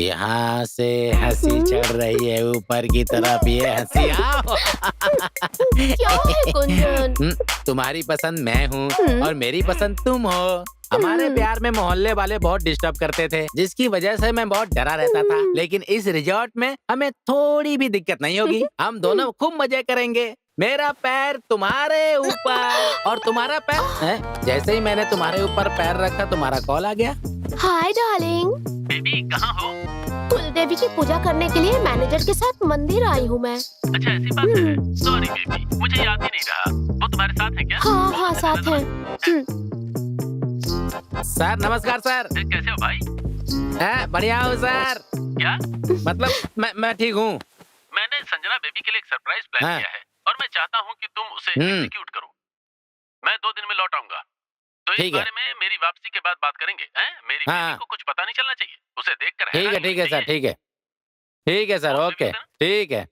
यहाँ से हंसी चढ़ रही है ऊपर की तरफ, ये हंसी आओ। क्या है गुंजन? तुम्हारी पसंद मैं हूँ और मेरी पसंद तुम हो। हमारे हम्म। प्यार में मोहल्ले वाले बहुत डिस्टर्ब करते थे, जिसकी वजह से मैं बहुत डरा रहता था। लेकिन इस रिजॉर्ट में हमें थोड़ी भी दिक्कत नहीं होगी। हम दोनों खूब मजे करेंगे। मेरा पैर तुम्हारे ऊपर और तुम्हारा पैर। जैसे ही मैंने तुम्हारे ऊपर पैर रखा तुम्हारा कॉल आ गया। Hi darling. बेबी कहाँ हो? कुल देवी की पूजा करने के लिए मैनेजर के साथ मंदिर आई हूँ मैं। अच्छा ऐसी बात है। सॉरी बेबी, मुझे याद ही नहीं रहा। वो तुम्हारे साथ है क्या? हाँ हाँ साथ है। सर नमस्कार सर। कैसे हो भाई? बढ़िया हूँ सर। क्या? मतलब मैं ठीक हूँ। मैंने संजना बेबी के लिए एक सरप्राइज प्लान किया है और मैं चाहता हूँ कि तुम उसे एग्जीक्यूट करो। मैं 2 दिन में लौट आऊंगा, तो इस बारे में मेरी वापसी के बाद बात करेंगे। मेरी बेबी को कुछ पता नहीं चलना चाहिए, उसे देखकर ठीक है सर, ठीक है सर, ओके ठीक है।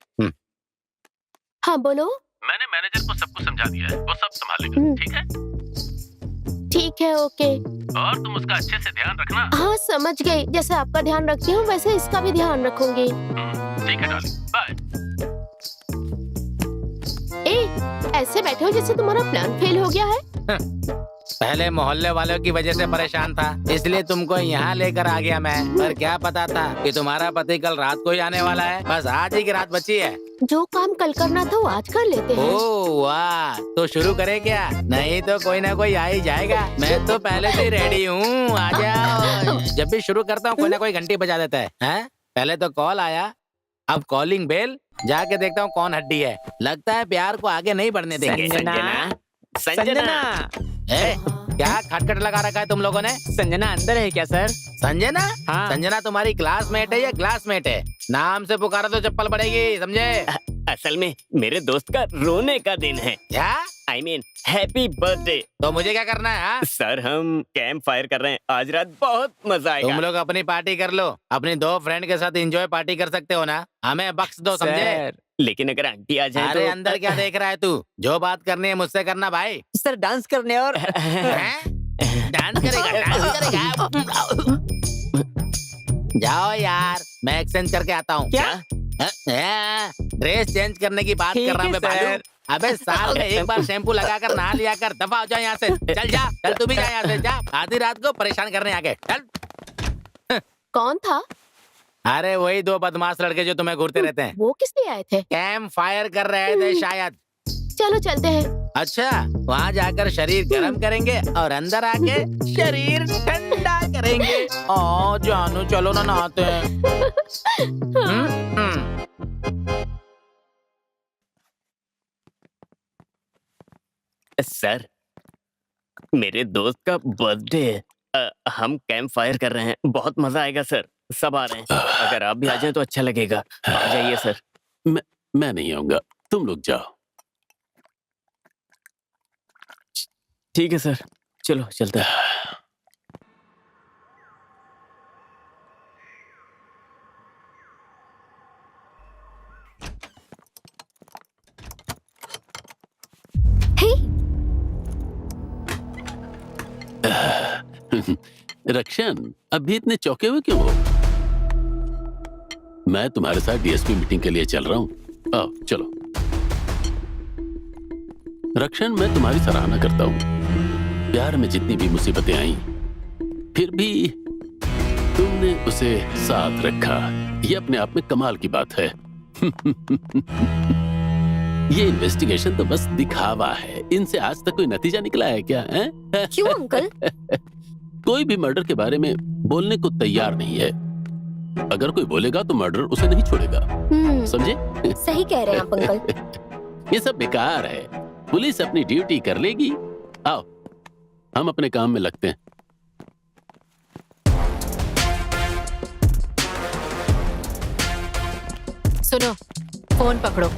हाँ बोलो। मैंने मैनेजर को सब कुछ समझा दिया है, वो सब संभालेगा। ठीक है? ठीक है ओके। और तुम उसका अच्छे से ध्यान रखना। हाँ समझ गई, जैसे आपका ध्यान रखती हूँ वैसे इसका भी ध्यान रखूंगी। ठीक है डार्लिंग, बाय। ऐसे बैठे हो जैसे तुम्हारा प्लान फेल हो गया है। पहले मोहल्ले वालों की वजह से परेशान था, इसलिए तुमको यहाँ लेकर आ गया मैं। पर क्या पता था कि तुम्हारा पति कल रात को ही आने वाला है। बस आज ही की रात बची है। जो काम कल करना था वो आज कर लेते हैं। ओह वाह, तो शुरू करें क्या? नहीं तो कोई ना कोई आ ही जाएगा। मैं तो पहले से रेडी हूँ, आ जाओ। जब भी शुरू करता हूँ कोई ना कोई घंटी बजा देता है। पहले तो कॉल आया, अब कॉलिंग बेल। जाके देखता हूँ कौन हड्डी है। लगता है प्यार को आगे नहीं बढ़ने देंगे। संजना। क्या खटखट लगा रखा है तुम लोगों ने? संजना अंदर है क्या सर? संजना? हाँ। संजना तुम्हारी क्लासमेट है या क्लासमेट है? नाम से पुकारा तो चप्पल पड़ेगी, समझे? असल में मेरे दोस्त का रोने का दिन है। क्या? I mean, happy birthday. तो मुझे क्या करना है? हाँ? सर हम कैंप फायर कर रहे हैं, आज रात बहुत मजा आएगा। तुम लोग अपनी पार्टी कर लो, अपनी 2 फ्रेंड के साथ एंजॉय पार्टी कर सकते हो ना। हमें बख्श दो, समझे? लेकिन अगर आंटी आ जाए अरे तो... अंदर क्या देख रहा है तू? जो बात करनी है मुझसे करना भाई। सर डांस करने और डांस करेगा। जाओ यार, मैं एक्सचेंज करके आता हूँ। क्या? ड्रेस चेंज करने की बात कर रहा हूँ मैं बालू। अबे साल में एक बार शैम्पू लगाकर नहा लिया कर, दफा हो जाए यहाँ से। चल तू भी जा यहाँ से, जा। आधी रात को परेशान करने आके चल। कौन था? अरे वही 2 बदमाश लड़के जो तुम्हें घूरते रहते हैं। वो किस लिए आए थे? कैंप फायर कर रहे थे शायद। चलो चलते हैं। अच्छा, वहाँ जाकर शरीर गर्म करेंगे और अंदर आके शरीर ठंडा करेंगे। जानू चलो ना नहाते हैं। सर मेरे दोस्त का बर्थडे है, हम कैंप फायर कर रहे हैं, बहुत मजा आएगा सर। सब आ रहे हैं, अगर आप भी आ जाएं तो अच्छा लगेगा। आ जाइए सर। मैं नहीं आऊंगा, तुम लोग जाओ। ठीक है सर, चलो चलते हैं। रक्षन, अभी इतने चौंके हुए क्यों हो? मैं तुम्हारे साथ डीएसपी मीटिंग के लिए चल रहा हूँ। आओ चलो। रक्षन, मैं तुम्हारी सराहना करता हूँ। प्यार में जितनी भी मुसीबतें आई, फिर भी तुमने उसे साथ रखा। ये अपने आप में कमाल की बात है। ये इन्वेस्टिगेशन तो बस दिखावा है। इनसे आज तक कोई नतीजा निकला है क्या? क्यों अंकल? कोई भी मर्डर के बारे में बोलने को तैयार नहीं है। अगर कोई बोलेगा तो मर्डर उसे नहीं छोड़ेगा, समझे? सही कह रहे हैं आप अंकल। ये सब बेकार है। पुलिस अपनी ड्यूटी कर लेगी। आओ हम अपने काम में लगते हैं। सुनो, फोन पकड़ो।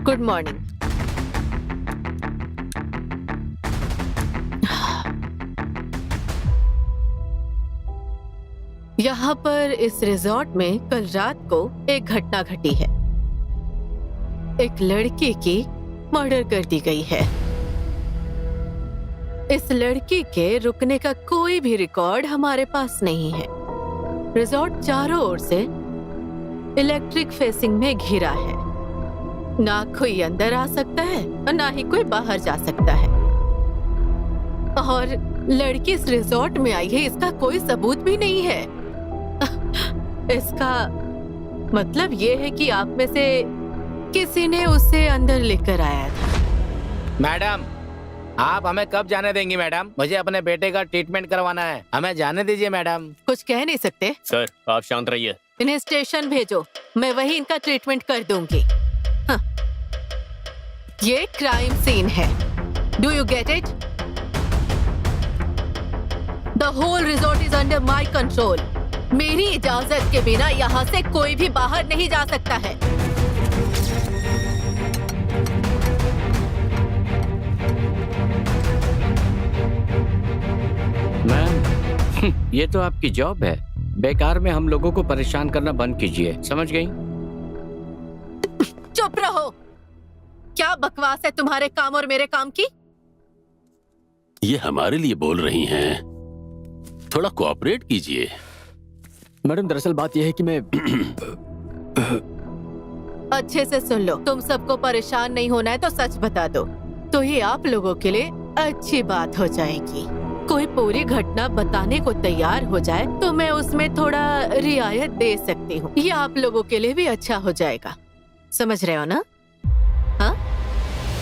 Good morning. यहाँ पर इस रिजॉर्ट में कल रात को एक घटना घटी है। एक लड़की की मर्डर कर दी गई है। इस लड़की के रुकने का कोई भी रिकॉर्ड हमारे पास नहीं है। रिजॉर्ट चारों ओर से इलेक्ट्रिक फेंसिंग में घिरा है। ना कोई अंदर आ सकता है और ना ही कोई बाहर जा सकता है। और लड़की इस रिजॉर्ट में आई है, इसका कोई सबूत भी नहीं है। इसका मतलब ये है कि आप में से किसी ने उसे अंदर लेकर आया था। मैडम, आप हमें कब जाने देंगी मैडम? मुझे अपने बेटे का ट्रीटमेंट करवाना है, हमें जाने दीजिए मैडम। कुछ कह नहीं सकते? सर आप शांत रहिए। इन्हें स्टेशन भेजो, मैं वहीं इनका ट्रीटमेंट कर दूंगी। हाँ। ये क्राइम सीन है, do you get it? The whole resort is under my control. मेरी इजाजत के बिना यहाँ से कोई भी बाहर नहीं जा सकता है। मैम, ये तो आपकी जॉब है। बेकार में हम लोगों को परेशान करना बंद कीजिए, समझ गई? चुप रहो। क्या बकवास है तुम्हारे काम और मेरे काम की? ये हमारे लिए बोल रही हैं, थोड़ा कोऑपरेट कीजिए। मैडम, दरअसल बात यह है कि मैं अच्छे से सुन लो, तुम सबको परेशान नहीं होना है तो सच बता दो, तो ये आप लोगों के लिए अच्छी बात हो जाएगी। कोई पूरी घटना बताने को तैयार हो जाए तो मैं उसमें थोड़ा रियायत दे सकती हूँ। ये आप लोगों के लिए भी अच्छा हो जाएगा, समझ रहे हो ना? हाँ,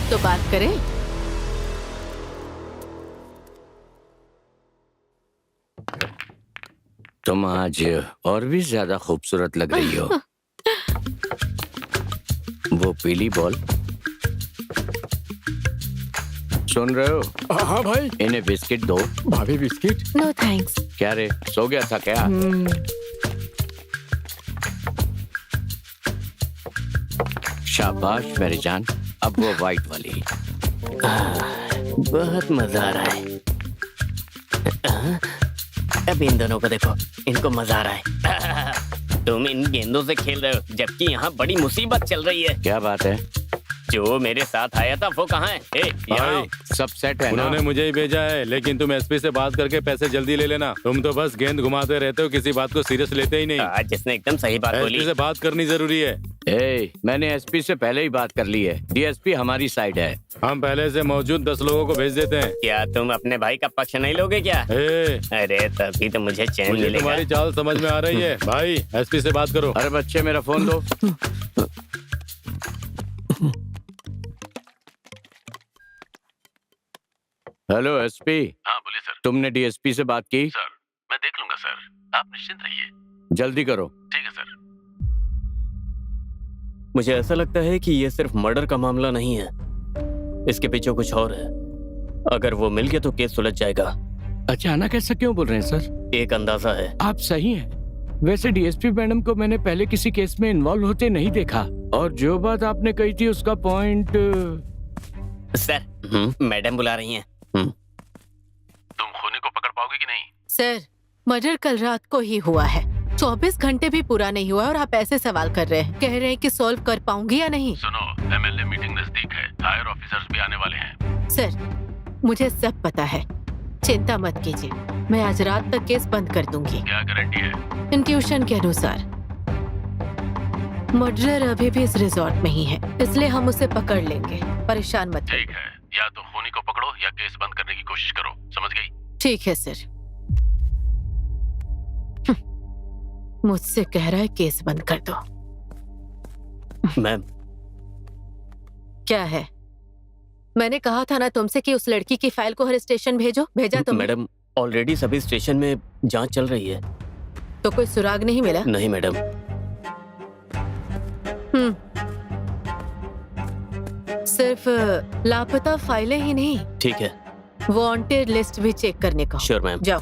तो बात करें। तुम आज और भी ज्यादा खूबसूरत लग रही हो। वो पीली बॉल सुन रहे हो? हाँ भाई। इन्हें बिस्किट दो। भाभी बिस्किट? No thanks. क्या रे, सो गया था क्या? शाबाश मेरी जान, अब वो वाइट वाली। बहुत मजा आ रहा है। अब इन दोनों को देखो, इनको मजा आ रहा है। तुम इन गेंदों से खेल रहे हो जबकि यहाँ बड़ी मुसीबत चल रही है। क्या बात है? जो मेरे साथ आया था वो कहाँ है? भाई, सब सेट है ना? उन्होंने मुझे ही भेजा है, लेकिन तुम एसपी से बात करके पैसे जल्दी ले लेना। तुम तो बस गेंद घुमाते रहते हो, किसी बात को सीरियस लेते ही नहीं। आज जिसने एकदम सही बात बोली। एसपी से बात करनी जरूरी है। मैंने एसपी से पहले ही बात कर ली है। डीएसपी हमारी साइड है। हम पहले से मौजूद 10 लोगों को भेज देते हैं। क्या तुम अपने भाई का पक्ष नहीं लोगे क्या? अरे तभी तो मुझे चैन मुझे मिलेगा। तुम्हारी चाल समझ में आ रही है। भाई, एसपी से बात करो। अरे बच्चे, मेरा फोन दो। Hello SP. हाँ बोलिए सर। तुमने डीएसपी से बात की? सर मैं देख लूंगा सर, आप निश्चिंत रहिए। जल्दी करो। ठीक है सर। मुझे ऐसा लगता है कि ये सिर्फ मर्डर का मामला नहीं है, इसके पीछे कुछ और है। अगर वो मिल गया तो केस सुलझ जाएगा। अचानक ऐसा क्यों बोल रहे हैं सर? एक अंदाजा है। आप सही हैं। वैसे डीएसपी मैडम को मैंने पहले किसी केस में इन्वॉल्व होते नहीं देखा, और जो बात आपने कही थी उसका पॉइंट। सर मैडम बुला रही हैं। तुम खूनी को पकड़ पाओगे कि नहीं? सर, मर्डर कल रात को ही हुआ है, 24 घंटे भी पूरा नहीं हुआ और आप ऐसे सवाल कर रहे हैं। कह रहे हैं कि सॉल्व कर पाऊंगी या नहीं? सुनो, एमएलए मीटिंग नजदीक है, हायर ऑफिसर्स भी आने वाले हैं। सर, मुझे सब पता है, चिंता मत कीजिए। मैं आज रात तक केस बंद कर दूंगी। क्या गारंटी है? इंट्यूशन के अनुसार मर्डरर अभी भी इस रिजॉर्ट में ही है, इसलिए हम उसे पकड़ लेंगे, परेशान मत ठीक है, या तो खूनी को पकड़ो या केस बंद करने की कोशिश करो, समझ गई? ठीक है सर। मुझसे कह रहा है केस बंद कर दो। मैम, क्या है? मैंने कहा था ना तुमसे कि उस लड़की की फाइल को हर स्टेशन भेजो। भेजा तुमने? मैडम, ऑलरेडी सभी स्टेशन में जांच चल रही है। तो कोई सुराग नहीं मिला? नहीं मैडम। सिर्फ लापता फाइलें ही नहीं, ठीक है, वांटेड लिस्ट भी चेक करने का। Sure ma'am. जाओ।